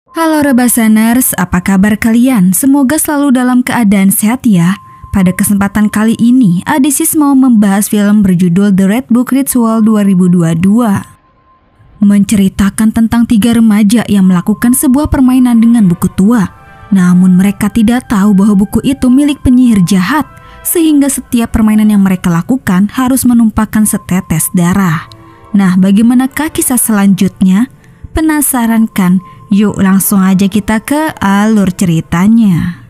Halo Rebasaners, apa kabar kalian? Semoga selalu dalam keadaan sehat ya. Pada kesempatan kali ini, Adesis mau membahas film berjudul The Red Book Ritual 2022. Menceritakan tentang 3 remaja yang melakukan sebuah permainan dengan buku tua. Namun mereka tidak tahu bahwa buku itu milik penyihir jahat, sehingga setiap permainan yang mereka lakukan harus menumpahkan setetes darah. Nah, bagaimanakah kisah selanjutnya? Penasaran kan? Yuk langsung aja kita ke alur ceritanya.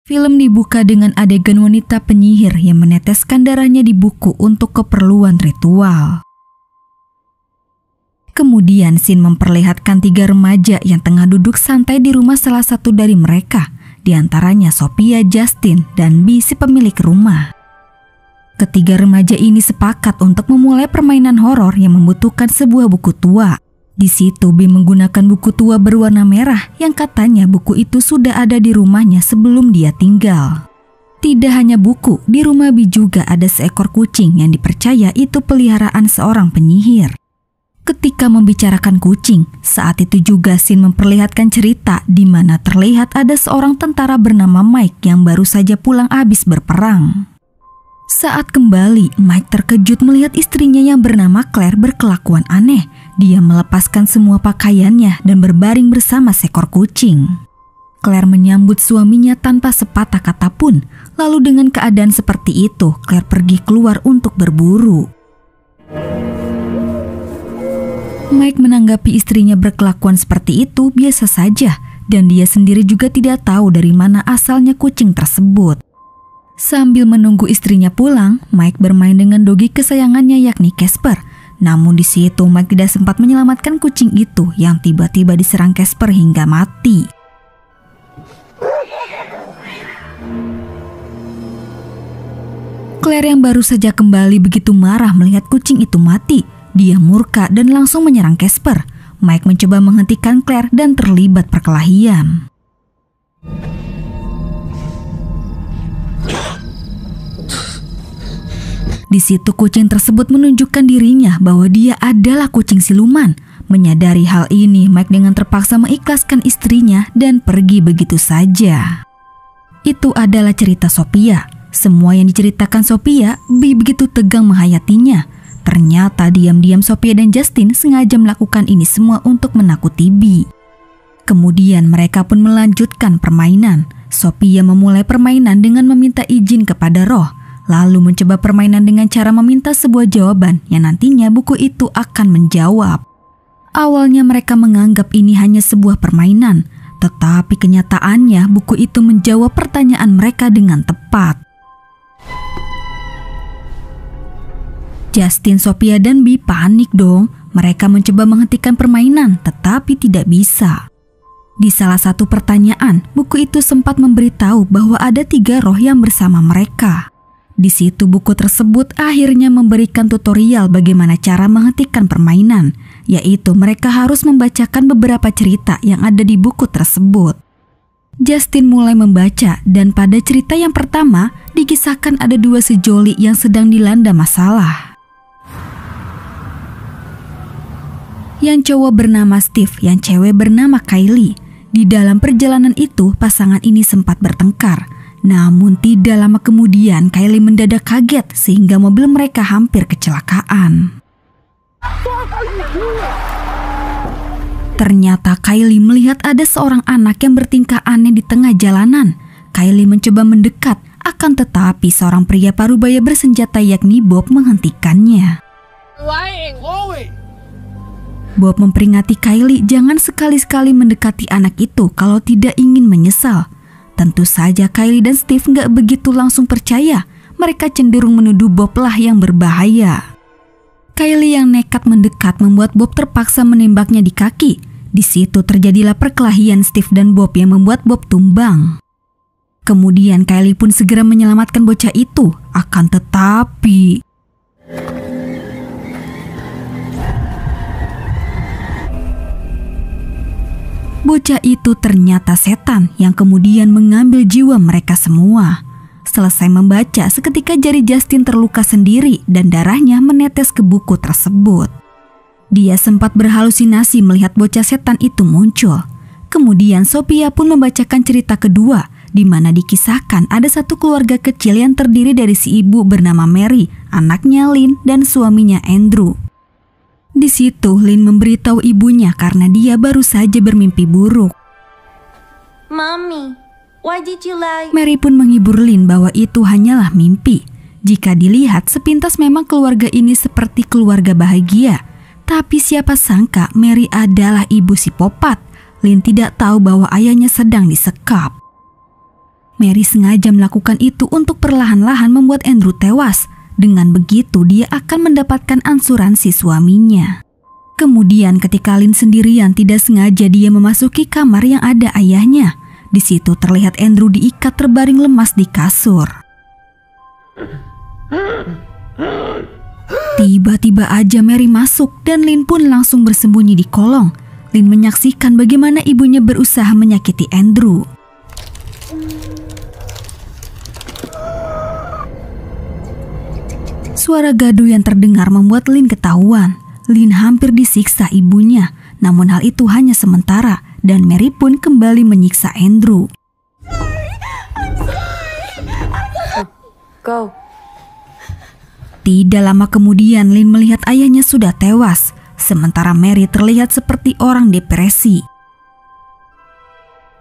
Film dibuka dengan adegan wanita penyihir yang meneteskan darahnya di buku untuk keperluan ritual. Kemudian scene memperlihatkan 3 remaja yang tengah duduk santai di rumah salah satu dari mereka, di antaranya Sophia, Justin, dan B si pemilik rumah. Ketiga remaja ini sepakat untuk memulai permainan horor yang membutuhkan sebuah buku tua. Di situ B menggunakan buku tua berwarna merah yang katanya buku itu sudah ada di rumahnya sebelum dia tinggal. Tidak hanya buku, di rumah B juga ada seekor kucing yang dipercaya itu peliharaan seorang penyihir. Ketika membicarakan kucing, saat itu juga scene memperlihatkan cerita di mana terlihat ada seorang tentara bernama Mike yang baru saja pulang habis berperang. Saat kembali, Mike terkejut melihat istrinya yang bernama Claire berkelakuan aneh. Dia melepaskan semua pakaiannya dan berbaring bersama seekor kucing. Claire menyambut suaminya tanpa sepatah kata pun. Lalu dengan keadaan seperti itu, Claire pergi keluar untuk berburu. Mike menanggapi istrinya berkelakuan seperti itu biasa saja, dan dia sendiri juga tidak tahu dari mana asalnya kucing tersebut. Sambil menunggu istrinya pulang, Mike bermain dengan dogi kesayangannya yakni Casper. Namun di situ Mike tidak sempat menyelamatkan kucing itu yang tiba-tiba diserang Casper hingga mati. Claire yang baru saja kembali begitu marah melihat kucing itu mati. Dia murka dan langsung menyerang Casper. Mike mencoba menghentikan Claire dan terlibat perkelahian. Di situ kucing tersebut menunjukkan dirinya bahwa dia adalah kucing siluman. Menyadari hal ini, Mike dengan terpaksa mengikhlaskan istrinya dan pergi begitu saja. Itu adalah cerita Sophia. Semua yang diceritakan Sophia, B begitu tegang menghayatinya. Ternyata diam-diam Sophia dan Justin sengaja melakukan ini semua untuk menakuti B. Kemudian mereka pun melanjutkan permainan. Sophia memulai permainan dengan meminta izin kepada roh. Lalu mencoba permainan dengan cara meminta sebuah jawaban yang nantinya buku itu akan menjawab. Awalnya mereka menganggap ini hanya sebuah permainan, tetapi kenyataannya buku itu menjawab pertanyaan mereka dengan tepat. Justin, Sophia, dan B panik dong. Mereka mencoba menghentikan permainan, tetapi tidak bisa. Di salah satu pertanyaan, buku itu sempat memberitahu bahwa ada 3 roh yang bersama mereka. Di situ buku tersebut akhirnya memberikan tutorial bagaimana cara menghentikan permainan, yaitu mereka harus membacakan beberapa cerita yang ada di buku tersebut. Justin mulai membaca dan pada cerita yang pertama dikisahkan ada 2 sejoli yang sedang dilanda masalah. Yang cowok bernama Steve, yang cewek bernama Kylie. Di dalam perjalanan itu pasangan ini sempat bertengkar. Namun tidak lama kemudian Kylie mendadak kaget sehingga mobil mereka hampir kecelakaan. Ternyata Kylie melihat ada seorang anak yang bertingkah aneh di tengah jalanan. Kylie mencoba mendekat, akan tetapi seorang pria parubaya bersenjata yakni Bob menghentikannya. Bob memperingati Kylie jangan sekali-sekali mendekati anak itu kalau tidak ingin menyesal. Tentu saja Kylie dan Steve nggak begitu langsung percaya. Mereka cenderung menuduh Bob lah yang berbahaya. Kylie yang nekat mendekat membuat Bob terpaksa menembaknya di kaki. Di situ terjadilah perkelahian Steve dan Bob yang membuat Bob tumbang. Kemudian Kylie pun segera menyelamatkan bocah itu. Akan tetapi bocah itu ternyata setan yang kemudian mengambil jiwa mereka semua. Selesai membaca, seketika jari Justin terluka sendiri dan darahnya menetes ke buku tersebut. Dia sempat berhalusinasi melihat bocah setan itu muncul. Kemudian Sophia pun membacakan cerita kedua, di mana dikisahkan ada satu keluarga kecil yang terdiri dari si ibu bernama Mary, anaknya Lynn, dan suaminya Andrew. Di situ Lynn memberitahu ibunya karena dia baru saja bermimpi buruk. Mommy, why did you lie? Mary pun menghibur Lynn bahwa itu hanyalah mimpi. Jika dilihat sepintas memang keluarga ini seperti keluarga bahagia. Tapi siapa sangka Mary adalah ibu psikopat. Lynn tidak tahu bahwa ayahnya sedang disekap. Mary sengaja melakukan itu untuk perlahan-lahan membuat Andrew tewas. Dengan begitu dia akan mendapatkan asuransi suaminya. Kemudian ketika Lynn sendirian, tidak sengaja dia memasuki kamar yang ada ayahnya. Di situ terlihat Andrew diikat terbaring lemas di kasur. Tiba-tiba aja Mary masuk dan Lynn pun langsung bersembunyi di kolong. Lynn menyaksikan bagaimana ibunya berusaha menyakiti Andrew. Suara gaduh yang terdengar membuat Lynn ketahuan. Lynn hampir disiksa ibunya, namun hal itu hanya sementara dan Mary pun kembali menyiksa Andrew. Go. Tidak lama kemudian Lynn melihat ayahnya sudah tewas, sementara Mary terlihat seperti orang depresi.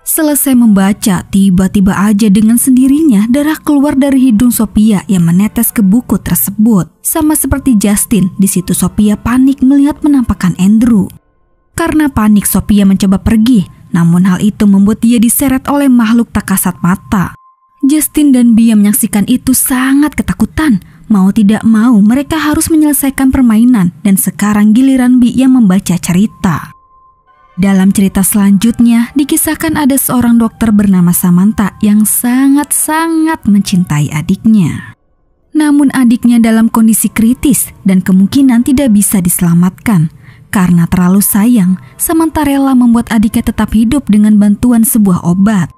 Selesai membaca, tiba-tiba aja dengan sendirinya darah keluar dari hidung Sophia yang menetes ke buku tersebut. Sama seperti Justin, di situ Sophia panik melihat penampakan Andrew. Karena panik, Sophia mencoba pergi, namun hal itu membuat dia diseret oleh makhluk tak kasat mata. Justin dan Bea menyaksikan itu sangat ketakutan. Mau tidak mau mereka harus menyelesaikan permainan dan sekarang giliran Bea yang membaca cerita. Dalam cerita selanjutnya dikisahkan ada seorang dokter bernama Samantha yang sangat-sangat mencintai adiknya. Namun adiknya dalam kondisi kritis dan kemungkinan tidak bisa diselamatkan. Karena terlalu sayang, Samantha rela membuat adiknya tetap hidup dengan bantuan sebuah obat.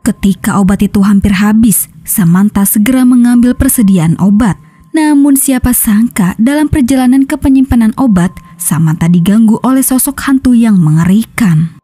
Ketika obat itu hampir habis, Samantha segera mengambil persediaan obat. Namun siapa sangka dalam perjalanan ke penyimpanan obat, Samantha diganggu oleh sosok hantu yang mengerikan.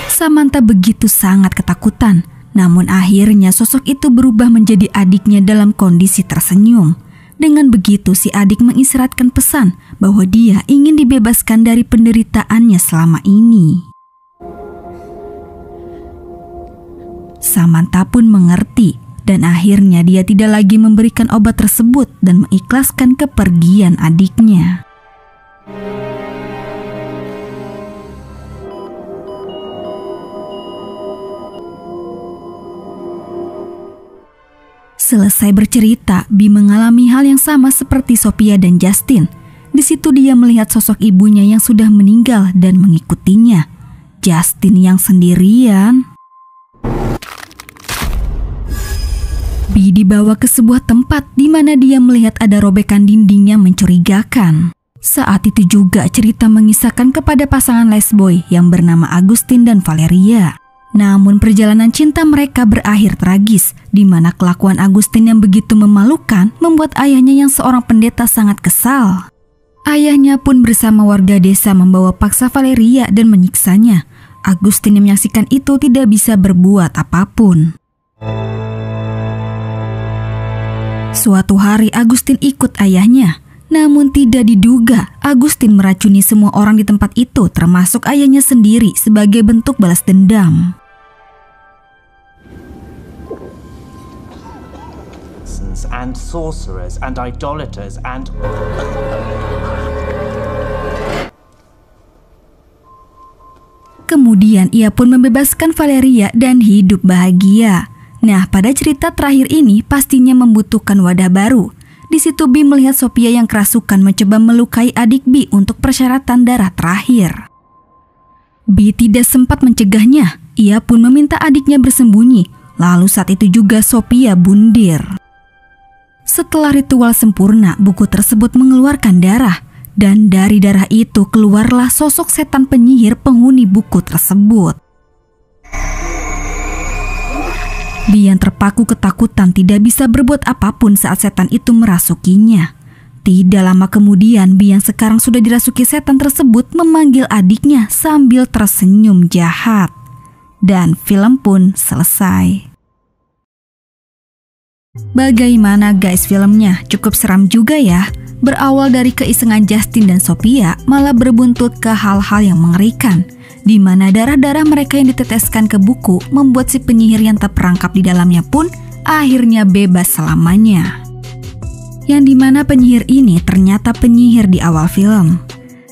Samantha begitu sangat ketakutan. Namun akhirnya sosok itu berubah menjadi adiknya dalam kondisi tersenyum. Dengan begitu si adik mengisyaratkan pesan bahwa dia ingin dibebaskan dari penderitaannya selama ini. Samantha pun mengerti dan akhirnya dia tidak lagi memberikan obat tersebut dan mengikhlaskan kepergian adiknya. Selesai bercerita, Bea mengalami hal yang sama seperti Sophia dan Justin. Di situ dia melihat sosok ibunya yang sudah meninggal dan mengikutinya. Justin yang sendirian. Bea dibawa ke sebuah tempat di mana dia melihat ada robekan dinding yang mencurigakan. Saat itu juga cerita mengisahkan kepada pasangan lesboy yang bernama Agustin dan Valeria. Namun perjalanan cinta mereka berakhir tragis, di mana kelakuan Agustin yang begitu memalukan membuat ayahnya yang seorang pendeta sangat kesal. Ayahnya pun bersama warga desa membawa paksa Valeria dan menyiksanya. Agustin yang menyaksikan itu tidak bisa berbuat apapun. Suatu hari Agustin ikut ayahnya. Namun tidak diduga, Agustin meracuni semua orang di tempat itu termasuk ayahnya sendiri sebagai bentuk balas dendam. And sorcerers and idolaters and Kemudian ia pun membebaskan Valeria dan hidup bahagia. Nah, pada cerita terakhir ini pastinya membutuhkan wadah baru. Di situ Bea melihat Sophia yang kerasukan mencoba melukai adik Bea untuk persyaratan darah terakhir. Bea tidak sempat mencegahnya. Ia pun meminta adiknya bersembunyi. Lalu saat itu juga Sophia bundir. Setelah ritual sempurna, buku tersebut mengeluarkan darah. Dan dari darah itu keluarlah sosok setan penyihir penghuni buku tersebut. Bi yang terpaku ketakutan tidak bisa berbuat apapun saat setan itu merasukinya. Tidak lama kemudian, Bi yang sekarang sudah dirasuki setan tersebut memanggil adiknya sambil tersenyum jahat. Dan film pun selesai. Bagaimana guys filmnya? Cukup seram juga ya. Berawal dari keisengan Justin dan Sophia malah berbuntut ke hal-hal yang mengerikan, di mana darah-darah mereka yang diteteskan ke buku membuat si penyihir yang terperangkap di dalamnya pun akhirnya bebas selamanya. Yang dimana penyihir ini ternyata penyihir di awal film.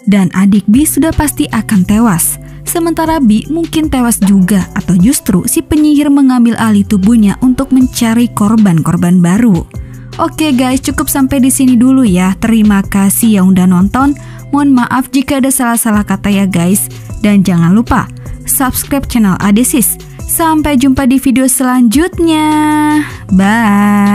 Dan adik Bi sudah pasti akan tewas. Sementara Bi mungkin tewas juga, atau justru si penyihir mengambil alih tubuhnya untuk mencari korban-korban baru. Oke guys, cukup sampai di sini dulu ya. Terima kasih yang udah nonton. Mohon maaf jika ada salah-salah kata ya guys. Dan jangan lupa subscribe channel Adesis. Sampai jumpa di video selanjutnya. Bye.